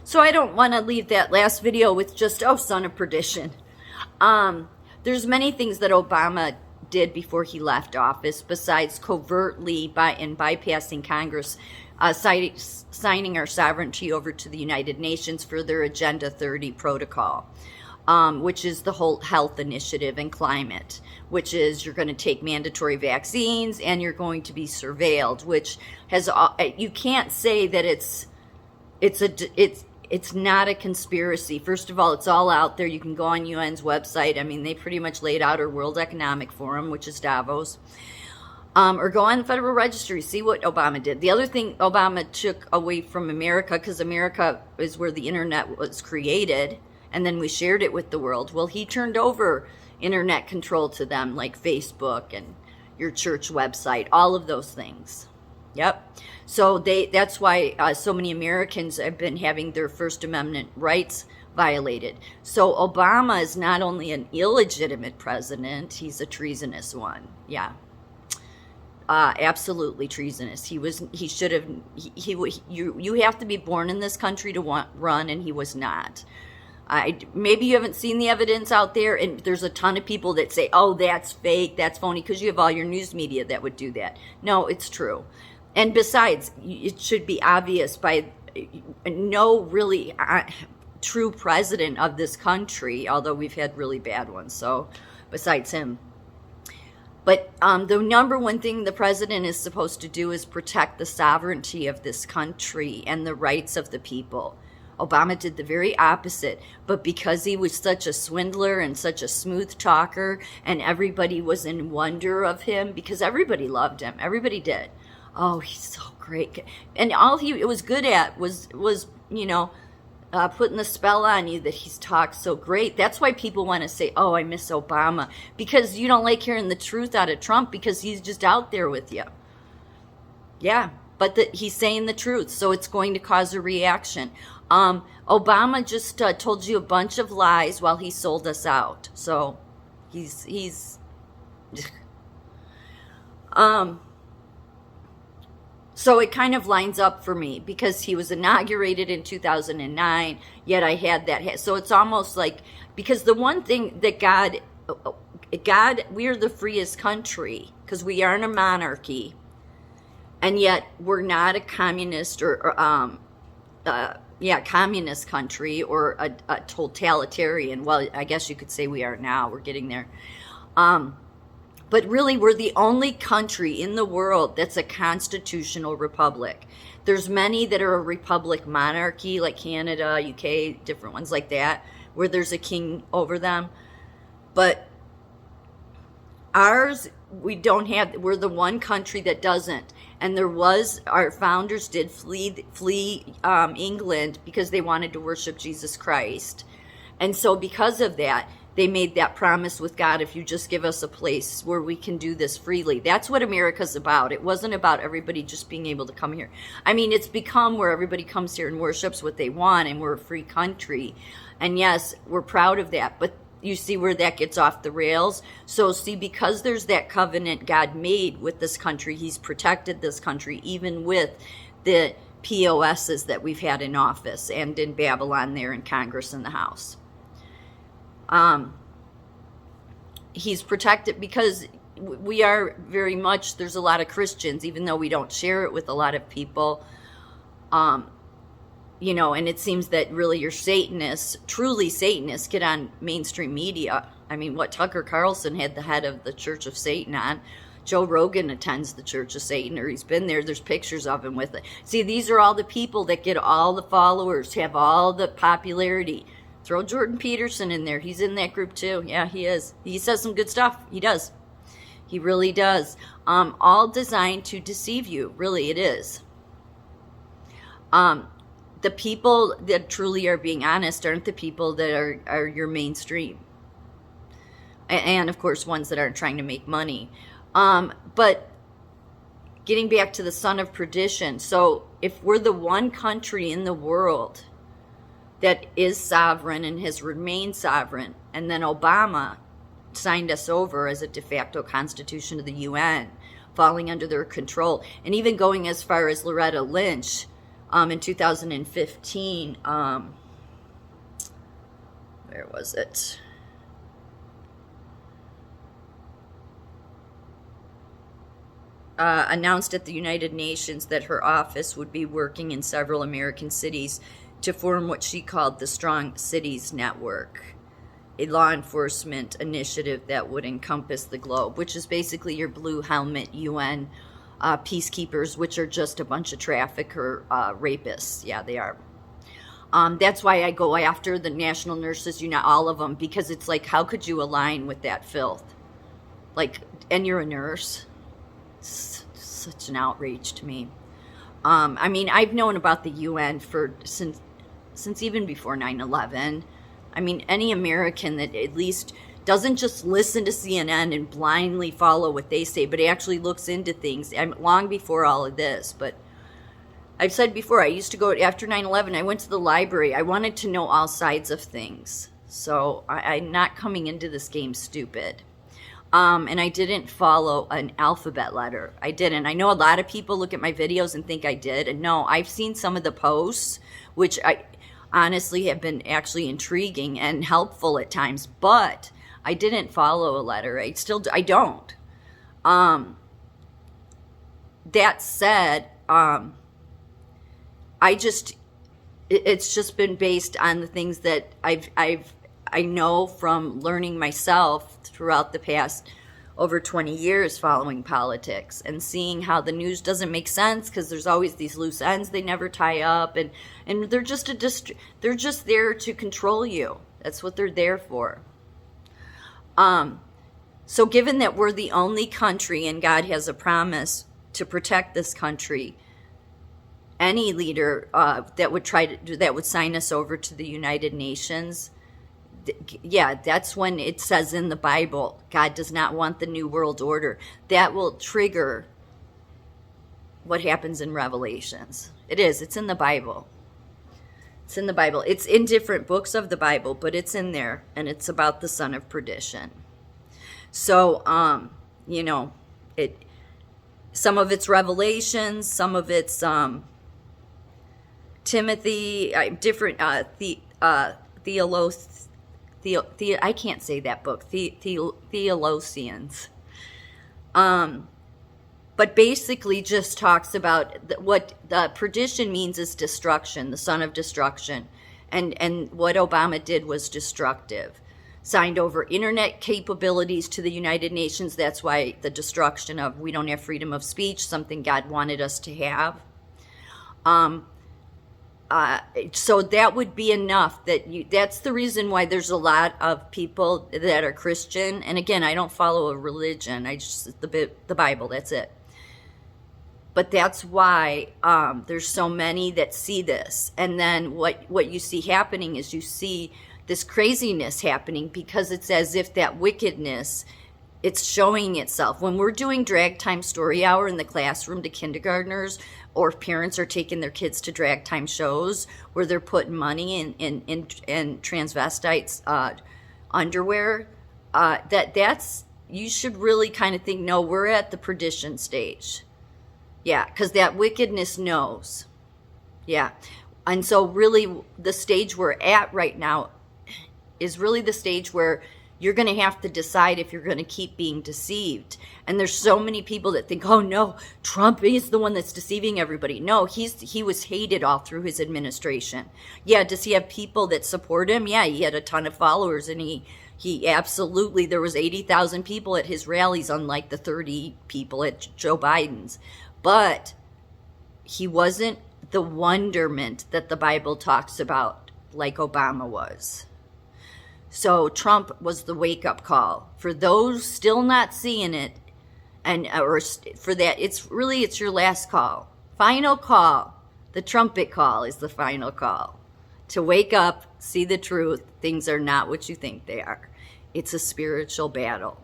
So I don't want to leave that last video with just, oh, son of perdition. There's many things that Obama did before he left office besides covertly bypassing Congress, signing our sovereignty over to the United Nations for their Agenda 30 protocol, which is the whole health initiative and climate, which is you're going to take mandatory vaccines and you're going to be surveilled, which has, you can't say that it's not a conspiracy. First of all, it's all out there. You can go on UN's website. I mean, they pretty much laid out our World Economic Forum, which is Davos. Or go on the Federal Registry, see what Obama did. The other thing Obama took away from America, because America is where the internet was created, and then we shared it with the world. Well, he turned over internet control to them, like Facebook and your church website, all of those things. Yep. So that's why so many Americans have been having their First Amendment rights violated. So Obama is not only an illegitimate president, he's a treasonous one. Yeah. Absolutely treasonous. He should have, you have to be born in this country to run, and he was not. Maybe you haven't seen the evidence out there, and there's a ton of people that say, oh, that's fake, that's phony, because you have all your news media that would do that. No, it's true. And besides, it should be obvious by no really true president of this country, although we've had really bad ones, so besides him. But the number one thing the president is supposed to do is protect the sovereignty of this country and the rights of the people. Obama did the very opposite, but because he was such a swindler and such a smooth talker, and everybody was in wonder of him, because everybody loved him, everybody did. Oh, he's so great. And all he was good at was putting the spell on you that he's talked so great. That's why people want to say, oh, I miss Obama, because you don't like hearing the truth out of Trump because he's just out there with you. Yeah, but he's saying the truth, so it's going to cause a reaction. Obama just told you a bunch of lies while he sold us out. So he's So it kind of lines up for me because he was inaugurated in 2009, yet I had that. So it's almost like, because the one thing that God, we're the freest country because we aren't a monarchy, and yet we're not a communist or communist country or a totalitarian. Well, I guess you could say we are now. We're getting there. But really, we're the only country in the world that's a constitutional republic. There's many that are a republic monarchy, like Canada, UK, different ones like that, where there's a king over them. But ours, we don't have, we're the one country that doesn't. And our founders did flee England because they wanted to worship Jesus Christ. And so because of that, they made that promise with God, if you just give us a place where we can do this freely. That's what America's about. It wasn't about everybody just being able to come here. I mean, it's become where everybody comes here and worships what they want, and we're a free country. And yes, we're proud of that. But you see where that gets off the rails? So see, because there's that covenant God made with this country, he's protected this country, even with the POSs that we've had in office and in Babylon there in Congress and the House. He's protected because we are very much, there's a lot of Christians, even though we don't share it with a lot of people, and it seems that really your Satanists, truly Satanists, get on mainstream media. I mean, Tucker Carlson had the head of the Church of Satan on. Joe Rogan attends the Church of Satan, or he's been there. There's pictures of him with it. See, these are all the people that get all the followers, have all the popularity. Throw Jordan Peterson in there. He's in that group too. Yeah, he is. He says some good stuff. He does. He really does. All designed to deceive you. Really, it is. The people that truly are being honest aren't the people that are your mainstream. And of course, ones that aren't trying to make money. But getting back to the son of perdition. So if we're the one country in the world that is sovereign and has remained sovereign, and then Obama signed us over as a de facto constitution of the UN, falling under their control, and even going as far as Loretta Lynch in 2015. Where was it? Announced at the United Nations that her office would be working in several American cities to form what she called the Strong Cities Network, a law enforcement initiative that would encompass the globe, which is basically your blue helmet UN peacekeepers, which are just a bunch of trafficker rapists. Yeah, they are. That's why I go after the National Nurses United, all of them, because it's like, how could you align with that filth? Like, and you're a nurse. Such an outrage to me. I mean, I've known about the UN since even before 9/11. I mean, any American that at least doesn't just listen to CNN and blindly follow what they say, but actually looks into things. Long before all of this, but I've said before, I used to go after 9/11. I went to the library. I wanted to know all sides of things. So I'm not coming into this game stupid. And I didn't follow an alphabet letter. I didn't. I know a lot of people look at my videos and think I did. And no, I've seen some of the posts, which I honestly have been actually intriguing and helpful at times, but I didn't follow a letter. I don't. That said, it's just been based on the things that I know from learning myself throughout the past over 20 years following politics and seeing how the news doesn't make sense because there's always these loose ends they never tie up, and they're just they're just there to control you. That's what they're there for. So given that we're the only country and God has a promise to protect this country, any leader that would sign us over to the United Nations, yeah, that's when it says in the Bible, God does not want the New World Order. That will trigger what happens in Revelations. It's in the Bible. It's in the Bible. It's in different books of the Bible, but it's in there, and it's about the son of perdition. So, some of it's Revelations, some of it's Timothy, different I can't say that book. Theologians. But basically just talks about what the perdition means is destruction, the son of destruction. And what Obama did was destructive. Signed over internet capabilities to the United Nations. That's why the destruction of, we don't have freedom of speech, something God wanted us to have. So that would be enough. That's the reason why there's a lot of people that are Christian. And again, I don't follow a religion. I just the Bible. That's it. But that's why there's so many that see this. And then what you see happening is you see this craziness happening because it's as if that wickedness, it's showing itself. When we're doing drag time story hour in the classroom to kindergartners, or if parents are taking their kids to drag time shows where they're putting money in transvestites' underwear, that's, you should really kind of think, no, we're at the perdition stage. Yeah, because that wickedness knows. Yeah. And so really the stage we're at right now is really the stage where you're going to have to decide if you're going to keep being deceived. And there's so many people that think, oh no, Trump is the one that's deceiving everybody. No, he was hated all through his administration. Yeah, does he have people that support him? Yeah, he had a ton of followers, and he absolutely, there was 80,000 people at his rallies, unlike the 30 people at Joe Biden's. But he wasn't the wonderment that the Bible talks about like Obama was. So Trump was the wake-up call. For those still not seeing it, or for that, it's your last call. Final call. The trumpet call is the final call. To wake up, see the truth. Things are not what you think they are. It's a spiritual battle.